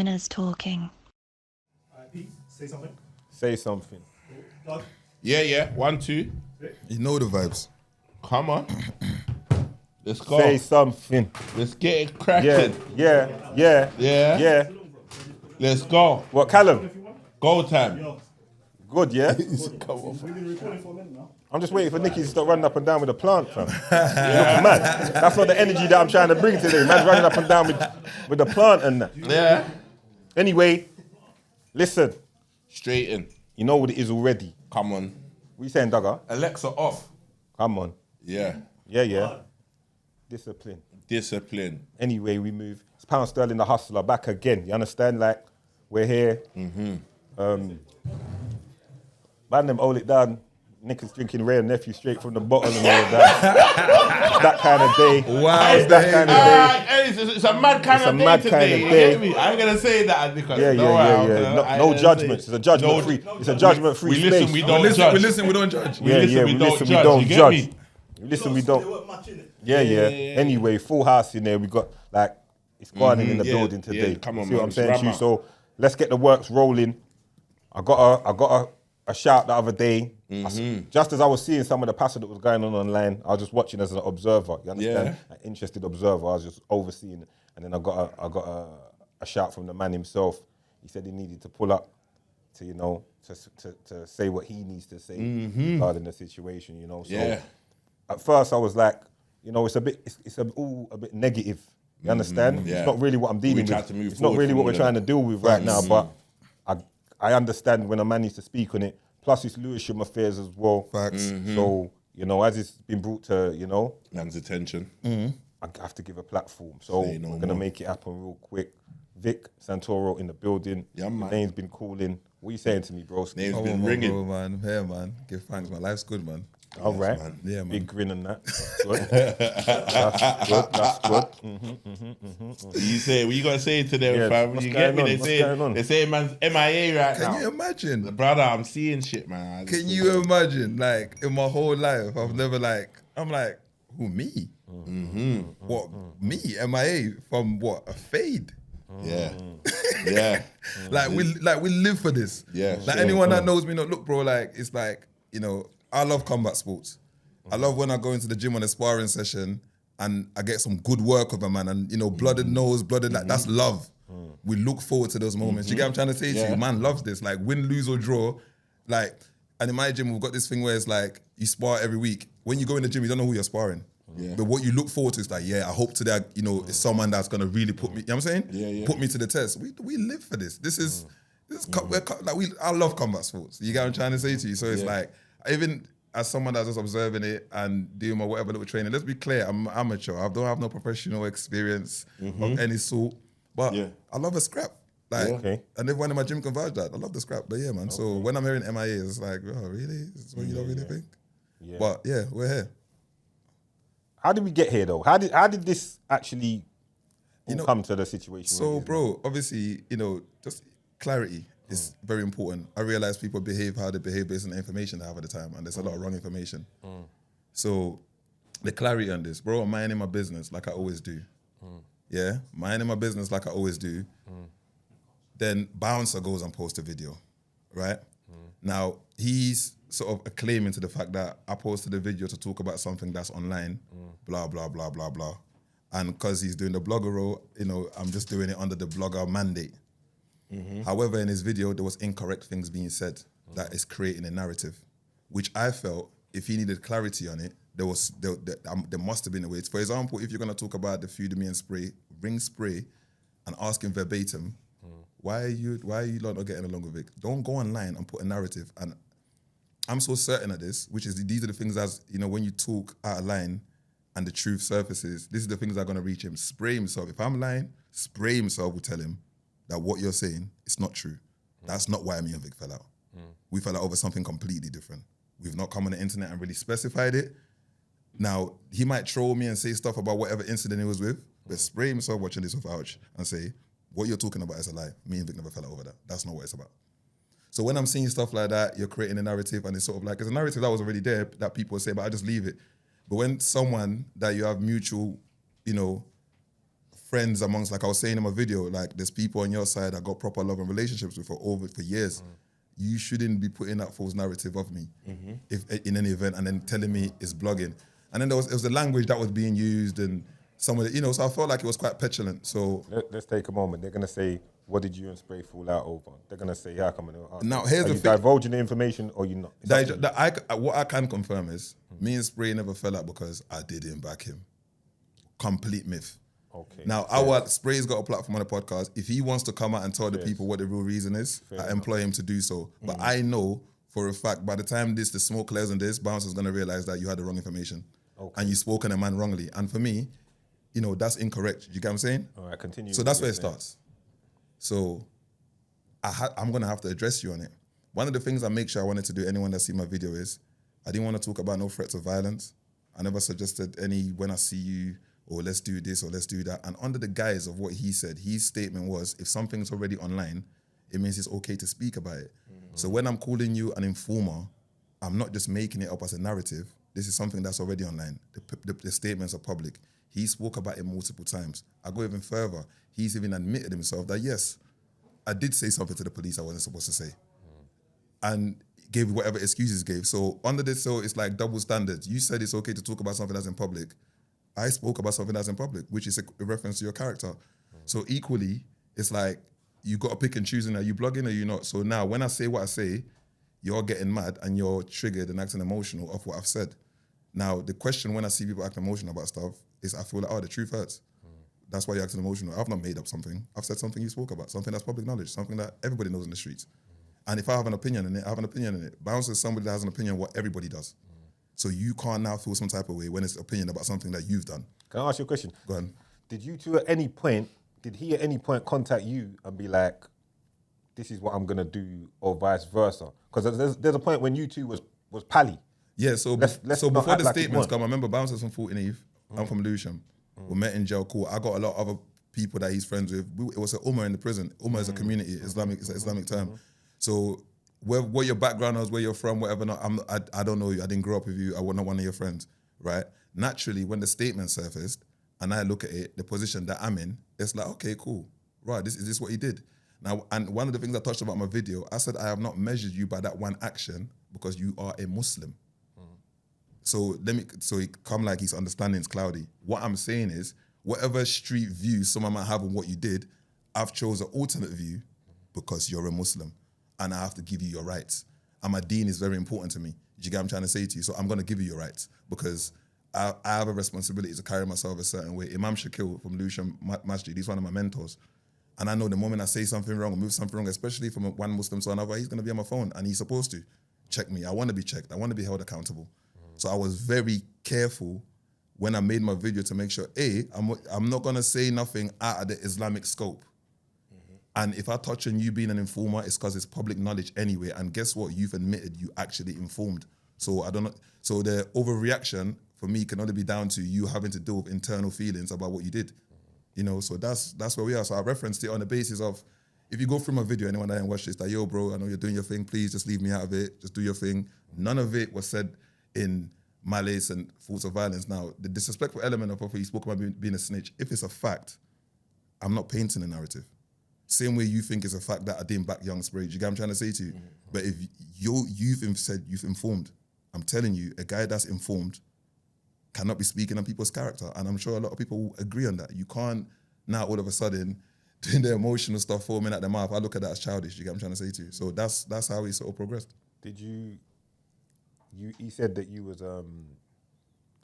winners talking. Pete, say something. Say something. Doug? Yeah. 1, 2. You know the vibes. Come on. Let's go. Say something. Let's get it cracking. Yeah. Let's go. What, Callum? Go time. Good, yeah? We've been recording for a minute now. I'm just waiting for Nicky to start running up and down with the plant, fam. You look mad. That's not the energy that I'm trying to bring today. Man's running up and down with the plant and that. Yeah. Anyway, listen. Straight in. You know what it is already. Come on. What you saying, Duggar? Alexa off. Come on. Yeah. Yeah. Discipline. Anyway, we move. It's Pound Sterling the Hustler back again. You understand? Like, we're here. Man, them hold it down. Nick is drinking Ray and Nephew straight from the bottle and all of that. It's that kind of day. Wow. It's that kind of day. Hey, it's a mad kind of day mad today. kind of You day. get me? I ain't gonna say that because Yeah. No judgments. It's a judgment-free. It's a judgment-free We space. listen, we don't judge. We listen, we don't judge. We listen, we don't You judge. get me? me? We listen, we They don't. weren't much in it. Yeah. Anyway, full house in there. We got like it's going in the Yeah, building today. yeah, come on, See what man, I'm it's saying to you? rammer. So let's get the works rolling. I got a shout the other day. Just as I was seeing some of the passage that was going on online, I was just watching as an observer. You understand? An interested observer. I was just overseeing it, and then I got a shout from the man himself. He said he needed to pull up to to say what he needs to say regarding the situation. So Yeah. at first I was like, it's all a bit negative. You understand? Yeah. It's not really what I'm dealing tried with. to move It's not forward really from what all we're of trying that. to deal with right now. But I understand when a man needs to speak on it. Plus, it's Lewisham affairs as well. Facts. So as it's been brought to Man's attention. I have to give a platform. So Say no we're gonna more. make it happen real quick. Vic Santoro in the building. Yeah, man. Name's been calling. What are you saying to me, bro? Name's Come been on, ringing. bro, man. Here, man. Give thanks, man. Life's good, man. All right. man. Yeah, man. Big grin and that. That's good. That's good. You say, what you gotta say to them, Yeah, fam? what's You get going me? on? What's going on? They say man's MIA right now. Can you imagine? Brother, I'm seeing shit, man. Can you imagine? Like, in my whole life, I'm like, who, me? What, me? MIA from what? A fade? Yeah. Yeah. Like we live for this. Yeah, Like sure. anyone that knows me, look, bro. Like it's like I love combat sports. I love when I go into the gym on a sparring session and I get some good work with a man and blooded nose, blooded like that's love. We look forward to those moments. You get what I'm trying to say to you? Man loves this. Like win, lose or draw. Like, and in my gym we've got this thing where it's like you spar every week. When you go in the gym, you don't know who you're sparring. Yeah. But what you look forward to is like, I hope today, it's someone that's gonna really put me, you know what I'm saying? Yeah. Put me to the test. We live for this. This is I love combat sports. You get what I'm trying to say to you? So it's like, even as someone that's just observing it and doing my whatever little training, let's be clear, I'm amateur. I don't have no professional experience of any sort. But I love a scrap. Like, Okay. and everyone in my gym can vouch that. I love the scrap. But yeah, man. So when I'm hearing MIA, it's like, oh, really? This is what you don't really think? Yeah. But yeah, we're here. How did we get here though? How did this actually come to the situation? So, bro, obviously, just clarity is very important. I realize people behave how they behave based on the information they have at the time, and there's a lot of wrong information. So, the clarity on this, bro, I'm minding my business like I always do. Yeah, minding my business like I always do. Then Bouncer goes and posts a video, right? Now, he's sort of acclaiming to the fact that I posted a video to talk about something that's online, blah, blah, blah, blah, blah. And because he's doing the blogger role, I'm just doing it under the blogger mandate. However, in his video, there was incorrect things being said that is creating a narrative, which I felt if he needed clarity on it, there must have been a way. For example, if you're going to talk about the Fudemy spray, ring spray, and ask him verbatim, why are you lot not getting along with it? Don't go online and put a narrative. And I'm so certain of this, which is these are the things as when you talk out of line and the truth surfaces, this is the things that are going to reach him. Spray himself. If I'm lying, Spray himself will tell him that what you're saying is not true. That's not why me and Vic fell out. We fell out over something completely different. We've not come on the internet and really specified it. Now, he might troll me and say stuff about whatever incident he was with, but Spray himself watching this with Ouch and say, what you're talking about is a lie. Me and Vic never fell out over that. That's not what it's about. So when I'm seeing stuff like that, you're creating a narrative and it's sort of like, it's a narrative that was already there that people say, but I just leave it. But when someone that you have mutual, friends amongst, like I was saying in my video, like there's people on your side I got proper love and relationships with for years. You shouldn't be putting that false narrative of me if in any event and then telling me it's blogging. And then it was the language that was being used and some of the, so I felt like it was quite petulant. So Let's take a moment. They're gonna say, "What did you and Spray fall out over?" They're gonna say, "How come?" Now, here's Are the you thing. divulging the information or you not? It's up to you. What I can confirm is me and Spray never fell out because I didn't back him. Complete myth. Okay. Now, Spray's got a platform on the podcast. If he wants to come out and tell the people what the real reason is, I employ him to do so. But I know for a fact, by the time the smoke clears on this, Bounce is going to realize that you had the wrong information. And you spoke on a man wrongly. And for me, that's incorrect. You get what I'm saying? All right, continue. So that's where it starts. So I'm going to have to address you on it. One of the things I make sure I wanted to do, anyone that see my video, is I didn't want to talk about no threats of violence. I never suggested any when I see you or let's do this or let's do that. And under the guise of what he said, his statement was, if something's already online, it means it's okay to speak about it. So when I'm calling you an informer, I'm not just making it up as a narrative. This is something that's already online. The statements are public. He spoke about it multiple times. I go even further. He's even admitted himself that, yes, I did say something to the police I wasn't supposed to say. And gave whatever excuses he gave. So under this, it's like double standards. You said it's okay to talk about something that's in public. I spoke about something that's in public, which is a reference to your character. So equally, it's like you got to pick and choose. Are you blogging or you not? So now when I say what I say, you're getting mad and you're triggered and acting emotional off what I've said. Now, the question when I see people acting emotional about stuff is I feel like, the truth hurts. That's why you're acting emotional. I've not made up something. I've said something you spoke about, something that's public knowledge, something that everybody knows in the streets. And if I have an opinion in it, I have an opinion in it. Bounce is somebody that has an opinion on what everybody does. So you can't now feel some type of way when it's an opinion about something that you've done. Can I ask you a question? Go on. Did he at any point contact you and be like, this is what I'm going to do, or vice versa? Because there's a point when you two was pally. Yeah, so Let's before not the act like statements it come, I remember Bouncer's from Fulton Eve. I'm from Lewisham. We met in jail court. I got a lot of other people that he's friends with. It was an Ummah in the prison. Ummah is a community, it's an Islamic term. So what your background is, where you're from, whatever, I don't know you. I didn't grow up with you. I was not one of your friends, right? Naturally, when the statement surfaced and I look at it, the position that I'm in, it's like, okay, cool. Right, is this what he did? Now, and one of the things I touched about in my video, I said I have not measured you by that one action because you are a Muslim. So it come like his understanding's cloudy. What I'm saying is, whatever street view someone might have on what you did, I've chose an alternate view because you're a Muslim and I have to give you your rights. And my deen is very important to me. Do you get what I'm trying to say to you? So I'm going to give you your rights because I have a responsibility to carry myself a certain way. Imam Shakil from Lewisham Masjid, he's one of my mentors. And I know the moment I say something wrong or move something wrong, especially from one Muslim to another, he's going to be on my phone and he's supposed to check me. I want to be checked. I want to be held accountable. So I was very careful when I made my video to make sure, I'm not going to say nothing out of the Islamic scope. And if I touch on you being an informer, it's because it's public knowledge anyway. And guess what? You've admitted you actually informed. So I don't know. So the overreaction for me can only be down to you having to deal with internal feelings about what you did. So that's where we are. So I referenced it on the basis of, if you go through my video, anyone that didn't watch this, that, yo, bro, I know you're doing your thing. Please just leave me out of it. Just do your thing. None of it was said in malice and thoughts of violence. Now, the disrespectful element of what he spoke about being a snitch, if it's a fact, I'm not painting a narrative. Same way you think it's a fact that I didn't back Young Spray. You get what I'm trying to say to you? But if you've said you've informed, I'm telling you, a guy that's informed cannot be speaking on people's character. And I'm sure a lot of people will agree on that. You can't now all of a sudden doing the emotional stuff foaming at the mouth. I look at that as childish. You get what I'm trying to say to you? So that's how he sort of progressed. Did you he said that you was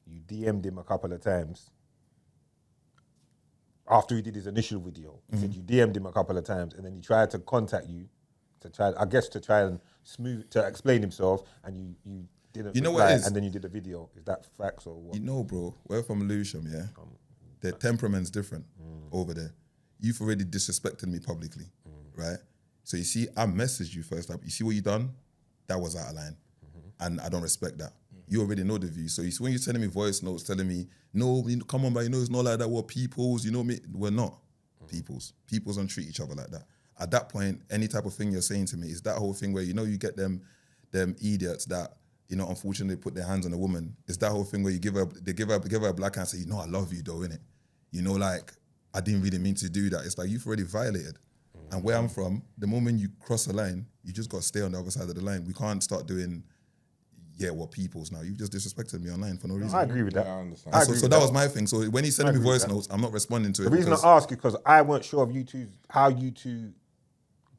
you DM'd him a couple of times after he did his initial video. He said you DM'd him a couple of times and then he tried to contact you to try and to explain himself, and you didn't know reply, what it is? and then you did a video. Is that facts or what? Bro, we're from Lewisham, yeah? Their temperament's different over there. You've already disrespected me publicly, right? So you see, I messaged you first up. You see what you done? That was out of line. And I don't respect that. You already know the view. So you see, when you're telling me voice notes, telling me, no, come on, but it's not like that. We're peoples, me. We're not peoples. Peoples don't treat each other like that. At that point, any type of thing you're saying to me is that whole thing where, you get them idiots that, unfortunately put their hands on a woman. It's that whole thing where they give her a black hand and say, I love you though, innit? I didn't really mean to do that. It's like you've already violated. And where I'm from, the moment you cross a line, you just got to stay on the other side of the line. We can't start doing, what people's now. You've just disrespected me online for no reason. I agree with that. Yeah, I understand. And I so agree so with that was my thing. So when he's sending me agree with voice that. notes, I'm not responding to it. The reason because I ask is because I weren't sure of how you two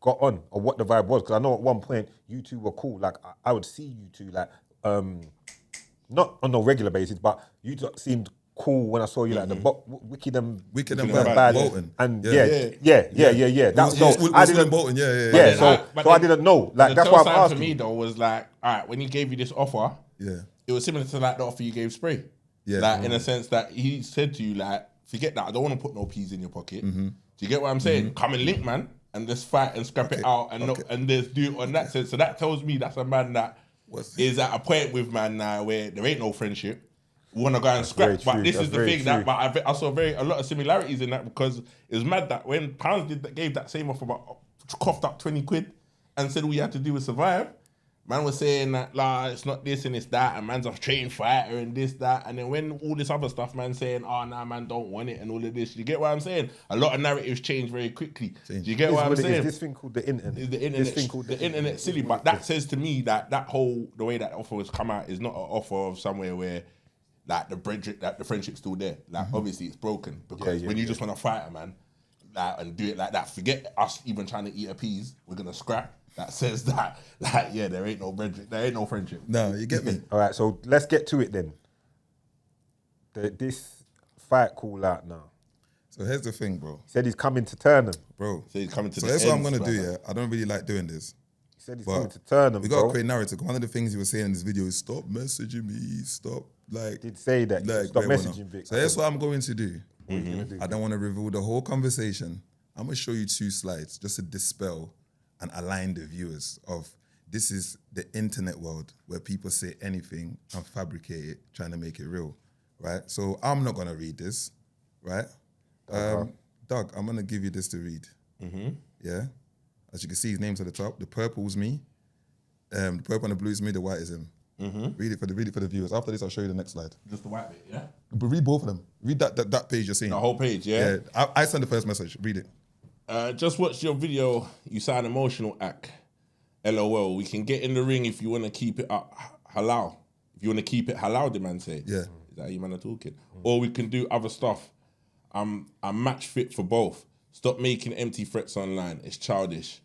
got on or what the vibe was. Because I know at one point you two were cool. Like I would see you two like not on a regular basis, but you two seemed cool when I saw you like the Wicked and Bad, Bolton. and Yeah. yeah. That It was I still didn't. in Bolton, yeah. Yeah, so I didn't know. Like the that's tell why I'm sign for asking. me though was like, all right, when he gave you this offer, Yeah. it was similar to like the offer you gave Spray. Yeah. Like in a sense that he said to you like, forget that, I don't want to put no peas in your pocket. Do you get what I'm saying? Come and link, man, and just fight and scrap it out and and just do it on that sense. So that tells me that's a man that is at a point with man now where there ain't no friendship. We want to go and scrap, very but true, this that's is the very thing true. that. But I saw a lot of similarities in that because it was mad that when Pounds gave that same offer, but coughed up 20 quid and said all you had to do was survive. Man was saying that it's not this and it's that, and man's a trained fighter and this that, and then when all this other stuff, man saying, nah, man don't want it and all of this. You get what I'm saying? A lot of narratives change very quickly. Do you get what I'm saying? This thing called the internet. The internet, This thing called the internet silly, but that says to me that the way that offer has come out is not an offer of somewhere where like the friendship's still there. Like obviously it's broken because when you just want to fight a man, like and do it like that, forget us even trying to eat a peas. We're gonna scrap. That says that there ain't no friendship. No, you get me? All right, so let's get to it then. This fight call out now. So here's the thing, bro. He said he's coming to turn him. Bro. So he's coming to So the that's what I'm ends, going to do, brother. yeah? I don't really like doing this. He said he's But coming to turn him, we got to bro. create narrative. One of the things he was saying in this video is stop messaging me, stop, like... Did say that. Stop whatever messaging now. Vic. So that's what I'm going to do. What are you gonna do? I don't want to reveal the whole conversation. I'm going to show you 2 slides just to dispel and align the viewers of this is the internet world where people say anything and fabricate it, trying to make it real, right? So I'm not going to read this, right? Doug, I'm going to give you this to read. Yeah? As you can see, his name's at the top. The purple's me. The purple and the blue is me. The white is him. Read it for the viewers. After this, I'll show you the next slide. Just the white bit, yeah? But read both of them. Read that page you're seeing. The whole page, yeah? I sent the first message. Read it. Just watched your video. You sound emotional, act. LOL. We can get in the ring if you want to keep it up halal. If you want to keep it halal, the man say. Yeah. Is that how you man are talking? Or we can do other stuff. I'm match fit for both. Stop making empty threats online. It's childish.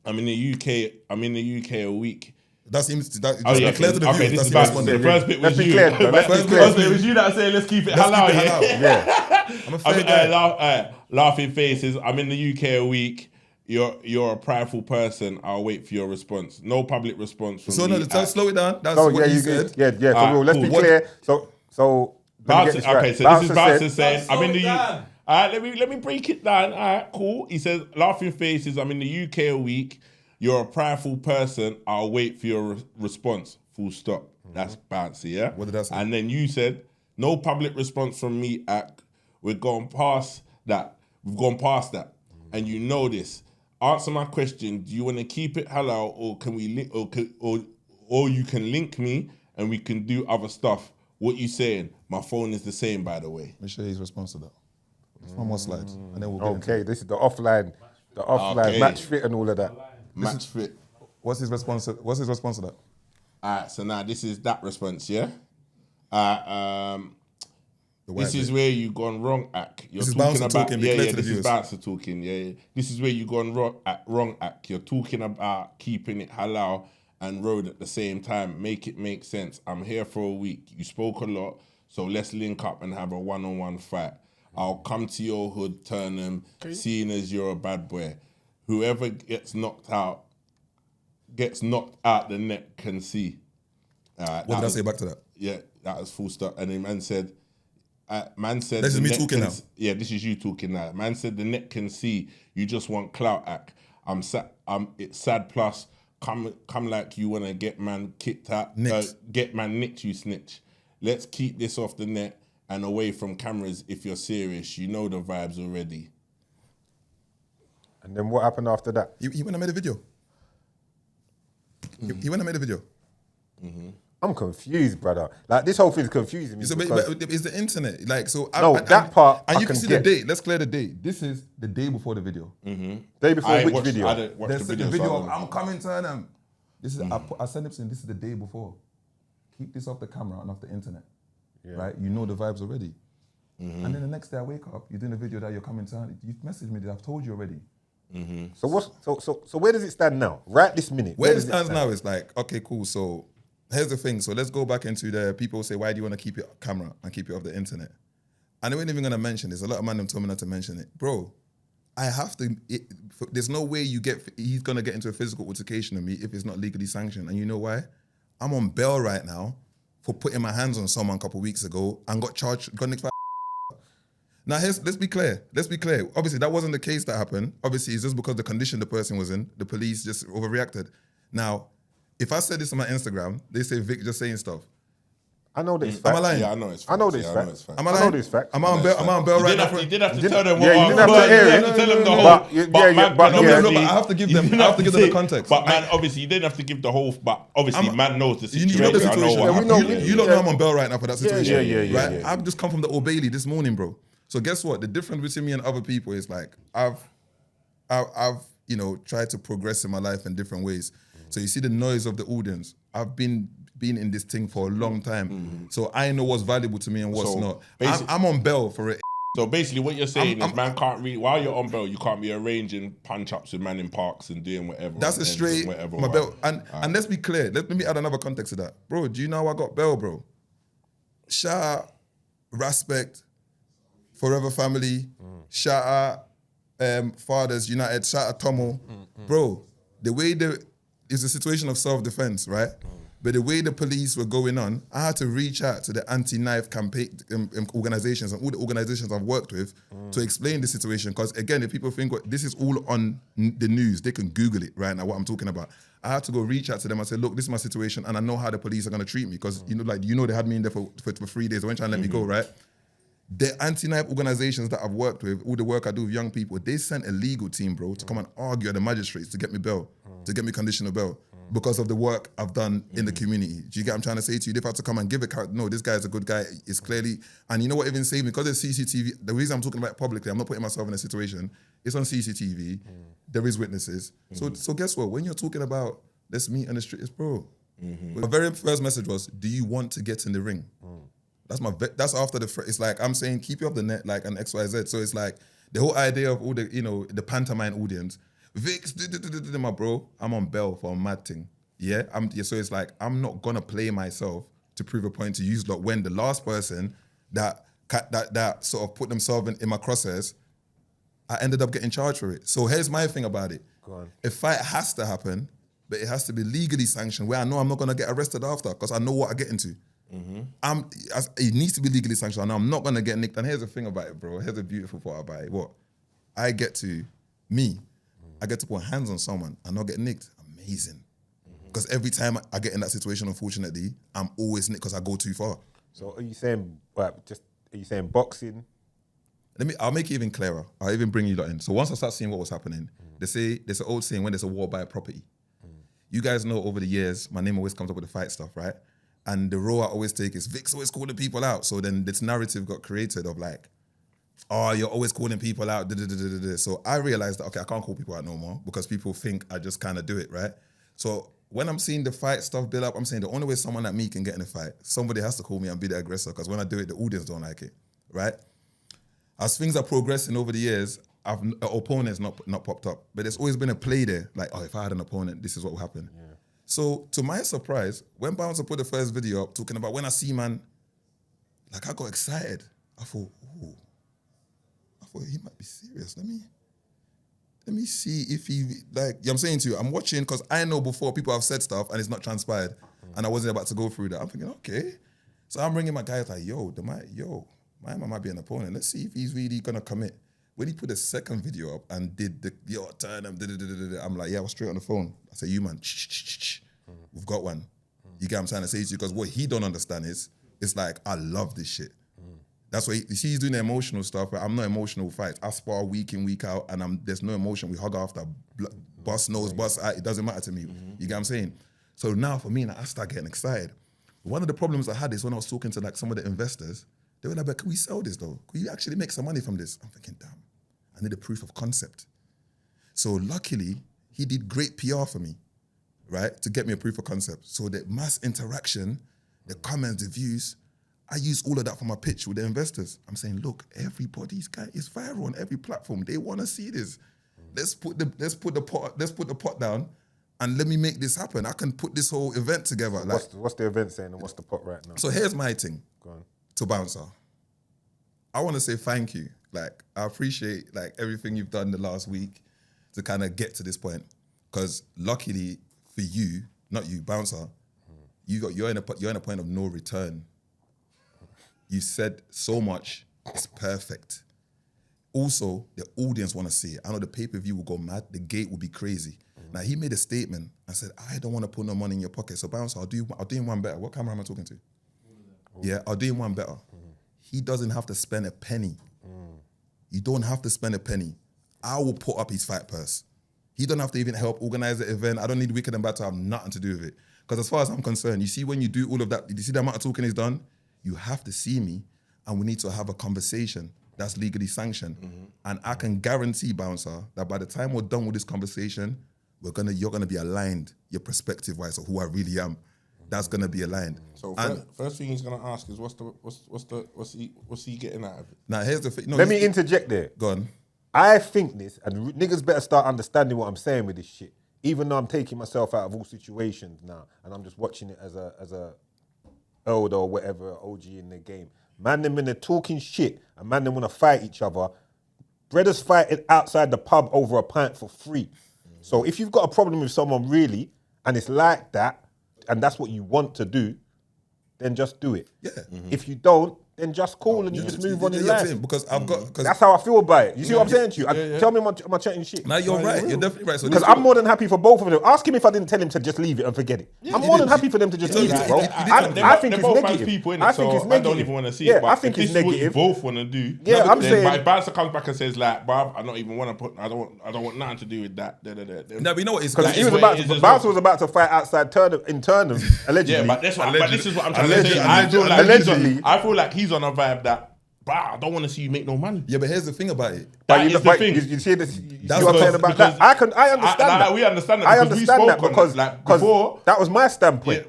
I'm in the UK a week. That seems to Oh yeah, clear to the okay. viewers. This That's is the the response. first bit was Let's be you. clear, though. Let's be clear. It was you that said let's keep it Let's halal. keep it Yeah. halal. Yeah. I'm a fair guy. Laughing faces. I'm in the UK a week. You're a prideful person. I'll wait for your response. No public response from So me. no, slow it down. That's Oh, what yeah, he you said. good. Yeah. So Alright, let's cool. be What- clear. So let me get this right. Okay, so this is Bouncer said- saying, I'm in the Slow it UK. down. All right, let me break it down. All right, cool. He says, laughing faces, I'm in the UK a week. You're a prideful person. I'll wait for your response. Full stop. That's bouncy, yeah? What did I say? And then you said, no public response from me. We're going past that. We've gone past that. And you know this. Answer my question. Do you want to keep it halal or can we link or you can link me and we can do other stuff? What you saying? My phone is the same, by the way. Let me show you his response to that. Just one more slide, and then we'll get into Okay, this is the offline Okay. match fit and all of that. Match fit. What's his response to that? All right, so now this is that response, yeah? The white This is bit. where you gone wrong, Ak. You're This is talking Bouncer about talking, be clear to the this is viewers. Bouncer talking, yeah. This is where you gone wrong, Ak. You're talking about keeping it halal and road at the same time. Make it make sense. I'm here for a week. You spoke a lot, so let's link up and have a one-on-one fight. I'll come to your hood, Turnham, seeing as you're a bad boy. Whoever gets knocked out the net can see. What did I say back to that? Yeah, that was full stop. And then man said, This is the me net talking can now. Yeah, this is you talking now. Man said the net can see. You just want clout, Act. It's sad. Plus, come like you wanna get man kicked out. Nicked. Get man nicked. You snitch. Let's keep this off the net and away from cameras. If you're serious, you know the vibes already. And then what happened after that? He went and made a video. He went and made a video. I'm confused, brother. Like this whole thing's confusing me. It's, Because it's the internet. Like, so No, that part And I you can can see get. the date. Let's clear the date. This is the day before the video. Day before I which watched, video? I didn't watch There's the the video. video so of I'm coming to them. This is I sent it to him. This is the day before. Keep this off the camera and off the internet. Right? You know the vibes already. And then the next day I wake up, you're doing a video that you're coming to. You've messaged me that I've told you already. So what's so where does it stand now? Right this minute. Where it does stands stand? now is like, okay, cool. So here's the thing. So let's go back into the people say, why do you want to keep your camera and keep it off the internet? And they weren't even gonna mention this. A lot of man them told me not to mention it, bro. I have to. There's no way he's gonna get into a physical altercation with me if it's not legally sanctioned. And you know why? I'm on bail right now for putting my hands on someone a couple of weeks ago and got charged. Got nicked by. Now, let's be clear. Let's be clear. Obviously, that wasn't the case that happened. Obviously, it's just because the condition the person was in, the police just overreacted. Now, if I said this on my Instagram, they say Vic just saying stuff. I know this Am fact. I lying? Yeah, I know it's facts. I know this Yeah, fact. Am I I lying? know this fact. Am I on bail? Am I on bail right now? You did have to tell them. Yeah, you didn't have to you air didn't it. have to tell them the whole. But yeah, man but can yeah. obviously- I have to give them. you didn't I have to give them the say- context. But man, obviously, you didn't have to give the whole. But obviously, man knows the You situation. know the I situation. know what we know- happened. You don't know I'm on bail right now for that situation. yeah, right? yeah. I've just come from the Old Bailey this morning, bro. So guess what? The difference between me and other people is like I've tried to progress in my life in different ways. So you see the noise of the audience. I've been in this thing for a long time. So I know what's valuable to me and what's So, not. basi- I'm on bail for it. So basically, what you're saying I'm- is, man can't really. While you're on bail, you can't be arranging punch-ups with man in parks and doing whatever. That's a and straight whatever. my right? bail. And let's be clear. Let me add another context to that. Bro, do you know how I got bail, bro? Shout out, respect, Forever Family, shout out Fathers United, shout out Tomo. Bro, the way it's a situation of self-defense, right? But the way the police were going on, I had to reach out to the anti-knife campaign organizations and all the organizations I've worked with to explain the situation. Because again, if people think this is all on the news, they can Google it right now, what I'm talking about. I had to go reach out to them and say, look, this is my situation and I know how the police are going to treat me. Because they had me in there for 3 days. They weren't trying to let me go, right? The anti-knife organizations that I've worked with, all the work I do with young people, they sent a legal team, bro, to come and argue at the magistrates to get me bail, to get me conditional bail, because of the work I've done in the community. Do you get what I'm trying to say to you? They've had to come and give it. No, this guy's a good guy. It's clearly, and you know what even saved me? Because there's CCTV, the reason I'm talking about it publicly, I'm not putting myself in a situation, it's on CCTV, there is witnesses. So guess what? When you're talking about, let's meet on the street, it's bro. My very first message was, do you want to get in the ring? That's after it's like I'm saying keep you off the net like an XYZ. So it's like the whole idea of all the the pantomime audience. Vix, my bro, I'm on bail for a mad thing. Yeah, so it's like I'm not gonna play myself to prove a point to use. Like when the last person that sort of put themselves in my crosshairs, I ended up getting charged for it. So here's my thing about it. Go on. A fight has to happen, but it has to be legally sanctioned where I know I'm not gonna get arrested after because I know what I get into. It needs to be legally sanctioned. I know I'm not gonna get nicked. And here's the thing about it, bro. Here's the beautiful part about it. I get to put hands on someone and not get nicked. Amazing. Because every time I get in that situation, unfortunately, I'm always nicked because I go too far. So are you saying boxing? I'll make it even clearer. I'll even bring you lot in. So once I start seeing what was happening, they say there's an old saying when there's a war by a property. You guys know over the years, my name always comes up with the fight stuff, right? And the role I always take is Vic's always calling people out. So then this narrative got created of like, oh, you're always calling people out. So I realized that, okay, I can't call people out no more because people think I just kind of do it, right? So when I'm seeing the fight stuff build up, I'm saying the only way someone like me can get in a fight, somebody has to call me and be the aggressor because when I do it, the audience don't like it, right? As things are progressing over the years, opponents not popped up, but there's always been a play there. Like, oh, if I had an opponent, this is what will happen. Yeah. So to my surprise, when Bouncer put the first video up talking about when I see man, like I got excited. I thought he might be serious. Let me see if he I'm saying to you, I'm watching because I know before people have said stuff and it's not transpired, and I wasn't about to go through that. I'm thinking, okay. So I'm ringing my guys like, my man might be an opponent. Let's see if he's really gonna commit. When he put the second video up and did turn him, I'm like, yeah, I was straight on the phone. I said, you man, we've got one. You get what I'm trying to say to you? Because what he don't understand is, it's like, I love this shit. That's why he's doing the emotional stuff, but I'm not emotional fights. I spar week in, week out, and there's no emotion. We hug after, bust nose, bust eye. It doesn't matter to me. You get what I'm saying? So now for me, I start getting excited. One of the problems I had is when I was talking to like some of the investors, they were like, but can we sell this though? Can you actually make some money from this? I'm thinking, damn, I need a proof of concept. So luckily, he did great PR for me, right? To get me a proof of concept. So the mass interaction, the comments, the views, I use all of that for my pitch with the investors. I'm saying, look, everybody's guy is viral on every platform. They want to see this. Let's put the pot down, and let me make this happen. I can put this whole event together. So like, what's the event saying and what's the pot right now? so here's my thing. Go on. To Bouncer. I want to say thank you. Like, I appreciate like everything you've done the last week to kind of get to this point. Because luckily for you, not you, Bouncer, you're in a point of no return. You said so much, it's perfect. Also, the audience want to see it. I know the pay-per-view will go mad, the gate will be crazy. Now, he made a statement. I said, I don't want to put no money in your pocket. So, Bouncer, I'll do him one better. What camera am I talking to? Yeah, I'll do him one better. He doesn't have to spend a penny. You don't have to spend a penny. I will put up his fight purse. He don't have to even help organize the event. I don't need Wicked and Bad to have nothing to do with it. Because as far as I'm concerned, you see when you do all of that, you see the amount of talking he's done, you have to see me and we need to have a conversation that's legally sanctioned. And I can guarantee, Bouncer, that by the time we're done with this conversation, you're gonna be aligned, your perspective-wise of who I really am. That's gonna be aligned. So first thing he's gonna ask is what's he getting out of it? Now here's the thing. No, Let me interject there. Go on. I think this, and niggas better start understanding what I'm saying with this shit. Even though I'm taking myself out of all situations now, and I'm just watching it as a elder or whatever, OG in the game. Man, them in there talking shit, and man, them want to fight each other. Brothers fighting outside the pub over a pint for free. So if you've got a problem with someone really, and it's like that, and that's what you want to do, then just do it. Yeah. If you don't, then just call and you just move on in life. Because I've got... That's how I feel about it. You see what I'm saying to you? Tell me am I chatting shit? Now you're right. You're definitely right. So Because I'm more than happy for both of them. Ask him if I didn't tell him to just leave it and forget it. I'm more than happy for them to just leave it, bro. I think it's negative. I think it's negative. I don't even want to see it. Yeah, I think it's negative. You both want to do. Yeah, I'm saying. But if Bouncer comes back and says like, "Bruv, I don't even want to put. I don't want nothing to do with that." No, but you know what? It's because he was about to. Bouncer was about to fight outside Turnham, allegedly. Yeah, but this is what I'm trying to say. I feel like he's on a vibe that. Bah, I don't want to see you make no money. Yeah, but here's the thing about it. That is the thing. You see this? You see what I'm saying about that? I understand that. We understand that. I understand that because before that was my standpoint.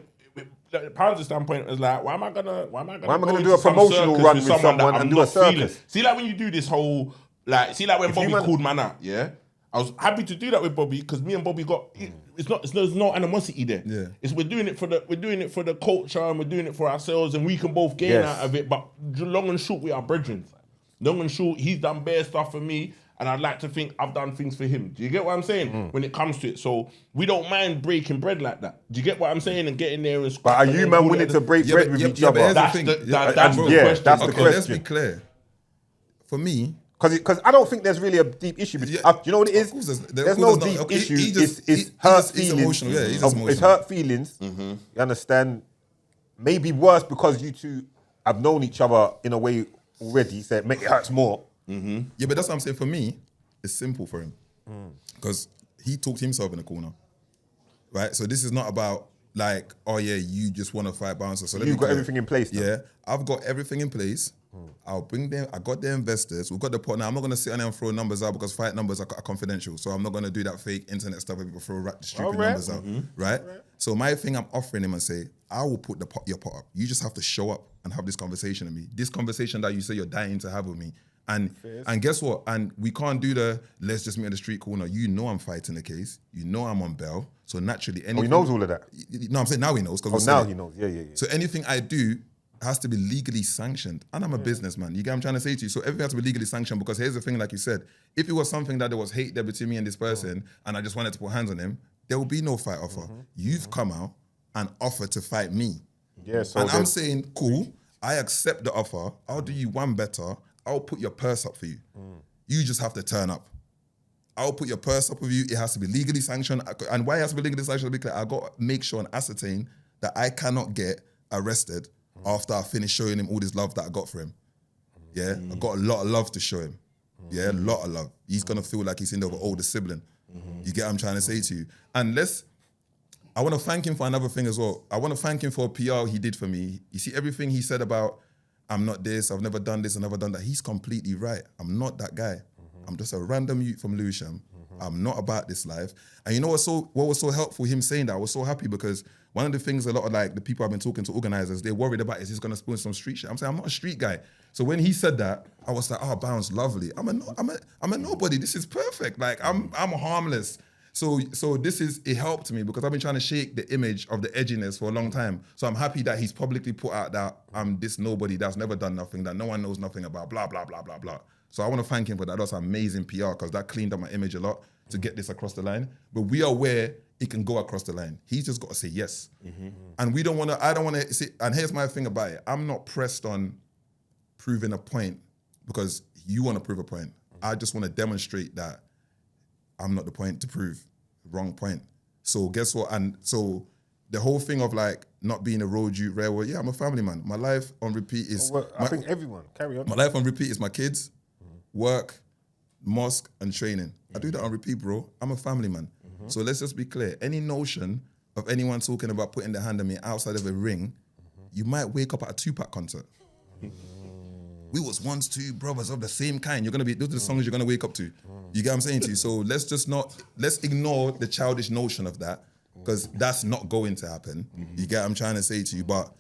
Pound's standpoint was like, why am I gonna do a promotional run with someone and do a circus? Feeling? See, like when you do this whole, like, when Bobby called man out, yeah, I was happy to do that with Bobby because me and Bobby got. There's no animosity there. Yeah. We're doing it for the culture and we're doing it for ourselves and we can both gain out of it. But long and short, we are brethren. Long and short, he's done bare stuff for me, and I'd like to think I've done things for him. Do you get what I'm saying? When it comes to it, so we don't mind breaking bread like that. Do you get what I'm saying? And getting there and. But are you man willing to break bread with each other? That's the question. That's the question. Let's be clear. For me. Because I don't think there's really a deep issue. You know what it is? There's no deep issue. It's hurt feelings. Emotional. Yeah, he's just emotional. It's hurt feelings. You understand? Maybe worse because you two have known each other in a way already, so it hurts more. Yeah, but that's what I'm saying. For me, it's simple for him. Because he talked himself in the corner. Right? So this is not about like, oh yeah, you just want to fight Bouncer. So you've got everything in place now. Yeah, I've got everything in place. I'll bring them. I got the investors. We've got the pot. Now I'm not gonna sit on there and throw numbers out because fight numbers are confidential. So I'm not gonna do that fake internet stuff where people throw stupid numbers out. Right? So my thing, I'm offering him and say, I will put your pot up. You just have to show up and have this conversation with me. This conversation that you say you're dying to have with me. And guess what? And we can't do let's just meet on the street corner. You know I'm fighting the case. You know I'm on bail. So naturally, anything. Oh, he knows all of that. No, I'm saying now he knows. Now he knows. Yeah. So anything I do has to be legally sanctioned. And I'm a businessman. You get what I'm trying to say to you? So everything has to be legally sanctioned because here's the thing, like you said, if it was something that there was hate there between me and this person and I just wanted to put hands on him, there will be no fight offer. You've come out and offered to fight me. Yeah, so and I'm saying, cool, I accept the offer. I'll do you one better. I'll put your purse up for you. You just have to turn up. I'll put your purse up with you. It has to be legally sanctioned. And why it has to be legally sanctioned, to be clear, I got to make sure and ascertain that I cannot get arrested after I finish showing him all this love that I got for him. Yeah, I got a lot of love to show him. Yeah, a lot of love. He's gonna feel like he's in there with an older sibling. You get what I'm trying to say to you? And I want to thank him for another thing as well. I want to thank him for PR he did for me. You see, everything he said about, I'm not this, I've never done this, I've never done that. He's completely right. I'm not that guy. I'm just a random youth from Lewisham. I'm not about this life. And you know what was so helpful, him saying that? I was so happy because one of the things a lot of like the people I've been talking to, organizers, they're worried about is he's going to spoon some street shit. I'm saying, I'm not a street guy. So when he said that, I was like, oh, Bounce, lovely. I'm a nobody. This is perfect. Like, I'm harmless. So it helped me because I've been trying to shake the image of the edginess for a long time. So I'm happy that he's publicly put out that I'm this nobody that's never done nothing, that no one knows nothing about, blah, blah, blah, blah, blah. So I want to thank him for that. That's amazing PR because that cleaned up my image a lot to get this across the line. But we are where it can go across the line. He's just got to say yes. And I don't want to see, and here's my thing about it. I'm not pressed on proving a point because you want to prove a point. I just want to demonstrate that I'm not the point to prove. Wrong point. So guess what? And so the whole thing of like not being a road youth, rare, well, yeah, I'm a family man. My life on repeat is... I think everyone, carry on. My life on repeat is my kids, work, mosque, and training. I do that on repeat, bro. I'm a family man. So let's just be clear. Any notion of anyone talking about putting their hand on me outside of a ring, you might wake up at a Tupac concert. We was once two brothers of the same kind. Those are the songs you're gonna wake up to. You get what I'm saying to you? So let's ignore the childish notion of that because that's not going to happen. You get what I'm trying to say to you? But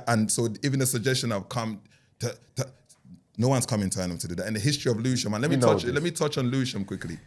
and so even the suggestion of no one's coming to them to do that. In the history of Lewisham, and let me touch on Lewisham quickly.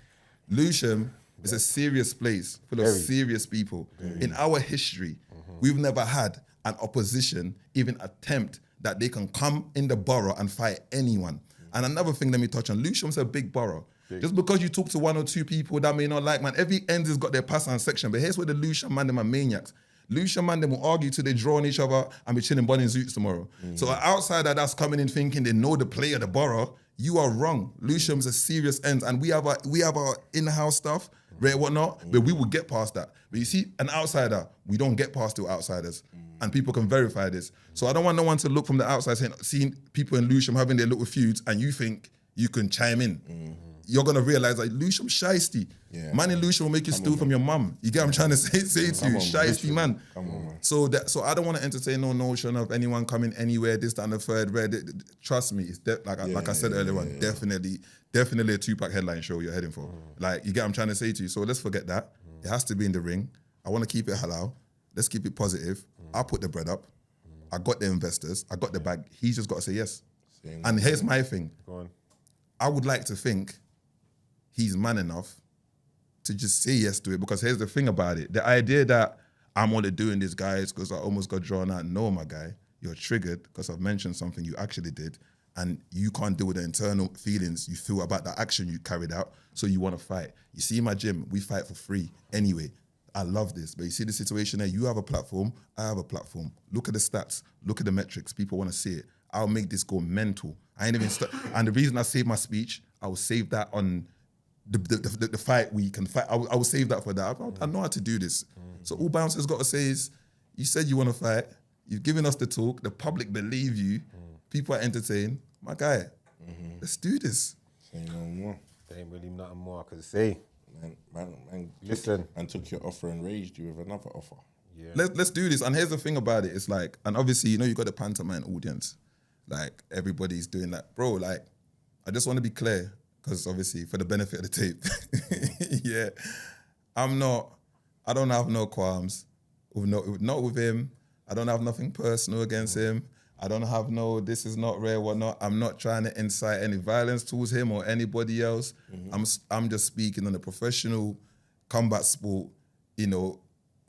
Lewisham is a serious place full of serious people. In our history, we've never had an opposition even attempt that they can come in the borough and fight anyone. And another thing, let me touch on, Lewisham's a big borough. Just because you talk to one or two people that may not like, man, every end has got their pass and section, but here's where the Lewisham man, them are maniacs. Lewisham man, them will argue till they draw on each other and be chilling bunny zoots tomorrow. So an outsider that's coming in thinking they know the play of the borough, you are wrong. Lewisham's a serious end, and we have our in-house stuff, right, whatnot, but we will get past that. But you see, an outsider, we don't get past to outsiders. And people can verify this. So I don't want no one to look from the outside seeing people in Lewisham having their little feuds and you think you can chime in. You're going to realize that Lewisham shiesty. Man in Lewisham will make you steal from your mum. You get what I'm trying to say to you? Shiesty man. So I don't want to entertain no notion of anyone coming anywhere, this, that, and the third. Trust me, it's like I said earlier on, definitely a Tupac headline show you're heading for. Like, you get what I'm trying to say to you? So let's forget that. It has to be in the ring. I want to keep it halal. Let's keep it positive. I'll put the bread up. I got the investors. I got the bag. He's just got to say yes. And here's my thing. Go on. I would like to think he's man enough to just say yes to it because here's the thing about it. The idea that I'm only doing this, guys, because I almost got drawn out. No, my guy. You're triggered because I've mentioned something you actually did and you can't deal with the internal feelings you feel about the action you carried out, so you want to fight. You see, in my gym, we fight for free anyway. I love this, but you see the situation there, you have a platform, I have a platform. Look at the stats, look at the metrics, people want to see it. I'll make this go mental. I ain't even and the reason I saved my speech, I will save that on the fight week and fight. I will save that for that. I know how to do this. So all Bouncer's got to say is, you said you want to fight, you've given us the talk, the public believe you, people are entertained. My guy, let's do this. Say no more. There ain't really nothing more I could say. Man, Listen. and took your offer and raised you with another offer. Yeah. Let's do this. And here's the thing about it. It's like, and obviously, you got the pantomime audience. Like, everybody's doing that. Bro, like, I just want to be clear, because obviously, for the benefit of the tape, yeah, I don't have no qualms. Not with him. I don't have nothing personal against him. I don't have this is not rare, whatnot. I'm not trying to incite any violence towards him or anybody else. I'm just speaking on a professional combat sport,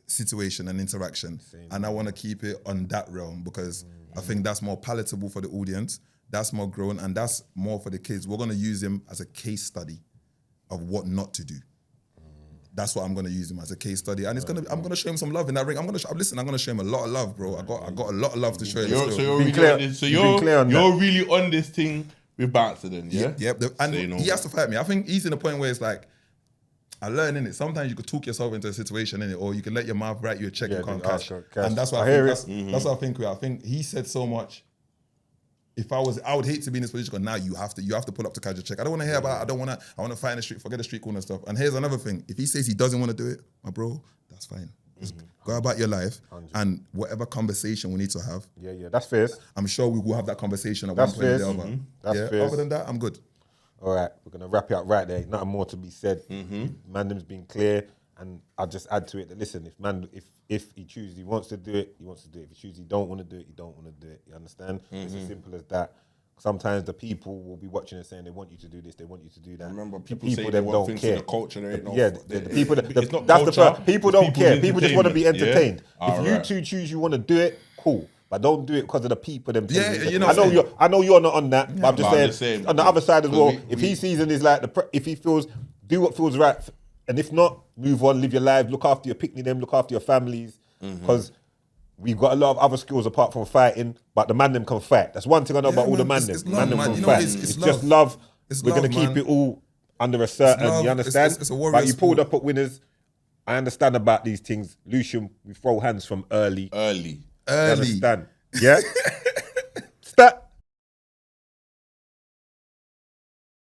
situation and interaction. And I want to keep it on that realm because I think that's more palatable for the audience. That's more grown and that's more for the kids. We're going to use him as a case study of what not to do. That's what I'm going to use him as a case study, and I'm going to show him some love in that ring. I'm going to show him a lot of love, bro. I got a lot of love to show him. You're really on this thing with Bouncer then, yeah? Yep. And he has to fight me. I think he's in a point where it's like, I learn in it. Sometimes you could talk yourself into a situation in it, or you can let your mouth write you a check you can't cash. And that's what that's what I think. I think he said so much. If I would hate to be in this position. Because now you have to pull up to cash your check. I don't want to hear about. I want to fight in the street. Forget the street corner stuff. And here's another thing. If he says he doesn't want to do it, my bro, that's fine. Just go about your life, and whatever conversation we need to have, Yeah, that's fierce. I'm sure we will have that conversation at That's one point or fierce. the other. That's yeah. fierce. Other than that, I'm good. All right, we're gonna wrap it up right there. Nothing more to be said. Mandem's been clear, and I'll just add to it that listen, if he chooses he wants to do it, he wants to do it. If he chooses he don't want to do it, he don't want to do it. You understand? It's as simple as that. Sometimes the people will be watching and saying they want you to do this, they want you to do that. Remember, The people say they them want don't things care. for the culture. There ain't no, the people. it's not That's the culture, first. People it's don't people's care. People just want to be entertainment, entertained. yeah? If you Alright. two choose you want to do it, cool. But don't do it because of the people. Them Yeah, telling you know I know what I'm you're. I know you're not on that. But I'm just But I'm saying. just saying, On the other side as 'cause well, we- if he sees and is like if he feels, do what feels right, and if not, move on, live your life, look after your picnic, them, look after your families, because. We've got a lot of other skills apart from fighting, but the man them can fight. That's one thing I know about all the man them. it's Man love, them man. can You know, fight. it's It's love. just love. It's We're love, gonna keep man. it all under a certain. love. You understand? It's a warrior but you pulled sport. up at winners. I understand about these things, Lucian. We throw hands from early. Early. You understand? Yeah.